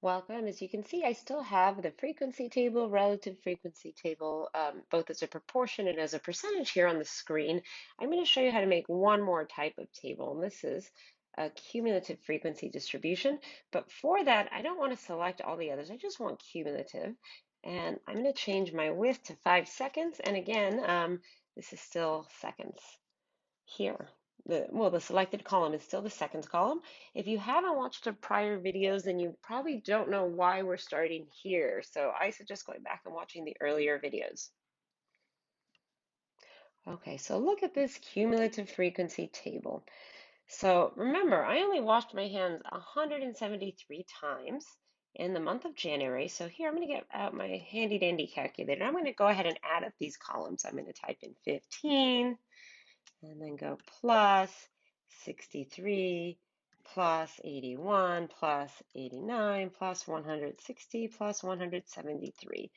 Welcome. As you can see, I still have the frequency table, relative frequency table, both as a proportion and as a percentage here on the screen. I'm going to show you how to make one more type of table, and this is a cumulative frequency distribution. But for that, I don't want to select all the others. I just want cumulative. And I'm going to change my width to 5 seconds. And again, this is still seconds here. The selected column is still the seconds column. If you haven't watched the prior videos, then you probably don't know why we're starting here. So I suggest going back and watching the earlier videos. Okay, so look at this cumulative frequency table. So remember, I only washed my hands 173 times in the month of January. So here I'm going to get out my handy dandy calculator. I'm going to go ahead and add up these columns. I'm going to type in 15. And then go plus 63 plus 81 plus 89 plus 160 plus 173.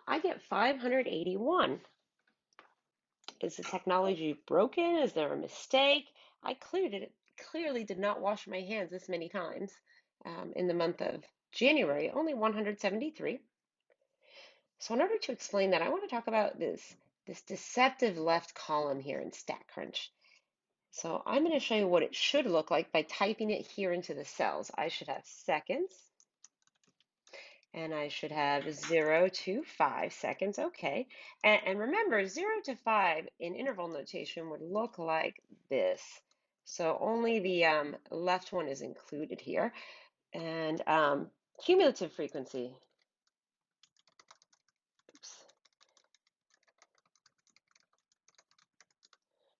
I get 581. Is the technology broken? Is there a mistake? I clearly did not wash my hands this many times in the month of January, only 173. So in order to explain that, I want to talk about this deceptive left column here in StatCrunch. So I'm going to show you what it should look like by typing it here into the cells. I should have seconds, and I should have 0 to 5 seconds. Okay. And remember, 0 to 5 in interval notation would look like this. So only the left one is included here. And cumulative frequency. Oops.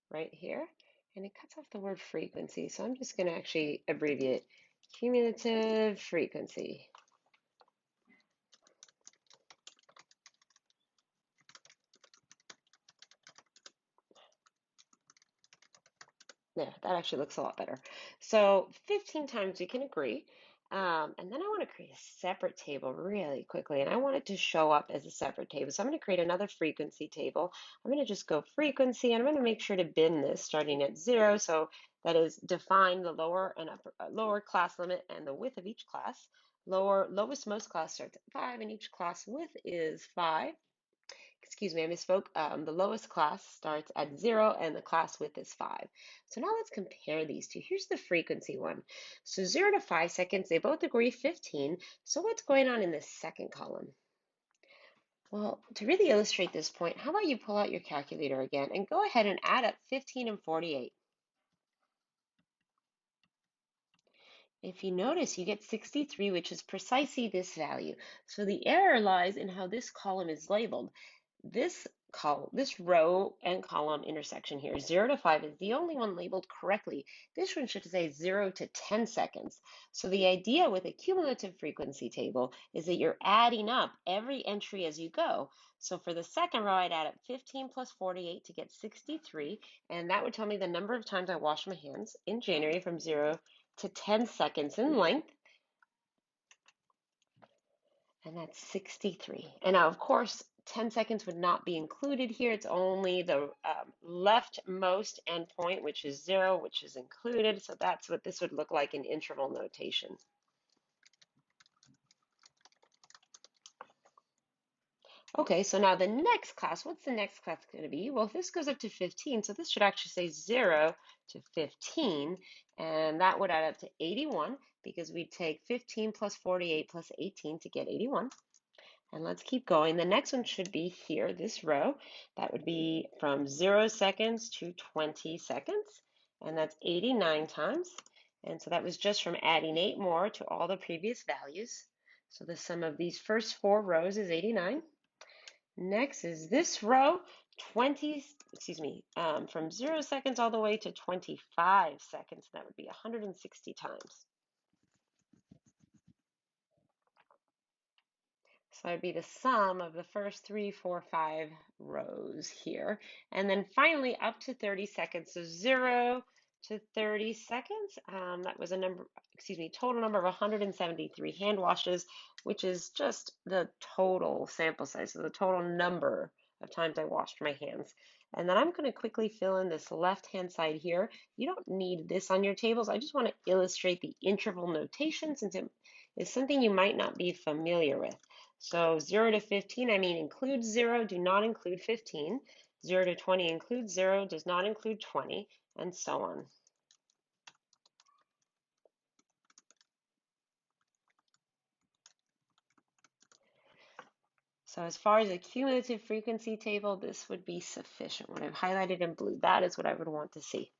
Right here. And it cuts off the word frequency. So I'm just going to actually abbreviate cumulative frequency. There, that actually looks a lot better. So 15 times we can agree. And then I want to create a separate table really quickly, and I want it to show up as a separate table. So I'm going to create another frequency table. I'm going to just go frequency, and I'm going to make sure to bin this starting at 0. So that is define the lower and lower class limit and the width of each class. Lowest most class starts at 5, and each class width is 5. Excuse me, I misspoke. The lowest class starts at 0 and the class width is 5. So now let's compare these two. Here's the frequency one. So 0 to 5 seconds, they both agree 15. So what's going on in this second column? Well, to really illustrate this point, how about you pull out your calculator again and go ahead and add up 15 and 48. If you notice, you get 63, which is precisely this value. So the error lies in how this column is labeled. This row and column intersection here, 0 to 5, is the only one labeled correctly. This one should say 0 to 10 seconds. So the idea with a cumulative frequency table is that you're adding up every entry as you go. So for the second row, I'd add up 15 plus 48 to get 63, and that would tell me the number of times I washed my hands in January from 0 to 10 seconds in length, and that's 63. And now, of course, 10 seconds would not be included here. It's only the leftmost endpoint, which is 0, which is included. So that's what this would look like in interval notation. Okay, so now the next class, what's the next class going to be? Well, if this goes up to 15, so this should actually say 0 to 15, and that would add up to 81 because we'd take 15 plus 48 plus 18 to get 81. And let's keep going. The next one should be here, this row. That would be from 0 seconds to 20 seconds, and that's 89 times. And so that was just from adding 8 more to all the previous values. So the sum of these first 4 rows is 89. Next is this row, from 0 seconds all the way to 25 seconds. That would be 160 times. So that would be the sum of the first 3, 4, 5 rows here. And then finally up to 30 seconds. So 0 to 30 seconds. That was total number of 173 hand washes, which is just the total sample size, so the total number of times I washed my hands. And then I'm going to quickly fill in this left-hand side here. You don't need this on your tables. I just want to illustrate the interval notation since is something you might not be familiar with. So 0 to 15, I mean, includes 0, do not include 15. 0 to 20 includes 0, does not include 20, and so on. So as far as a cumulative frequency table, this would be sufficient. What I've highlighted in blue, that is what I would want to see.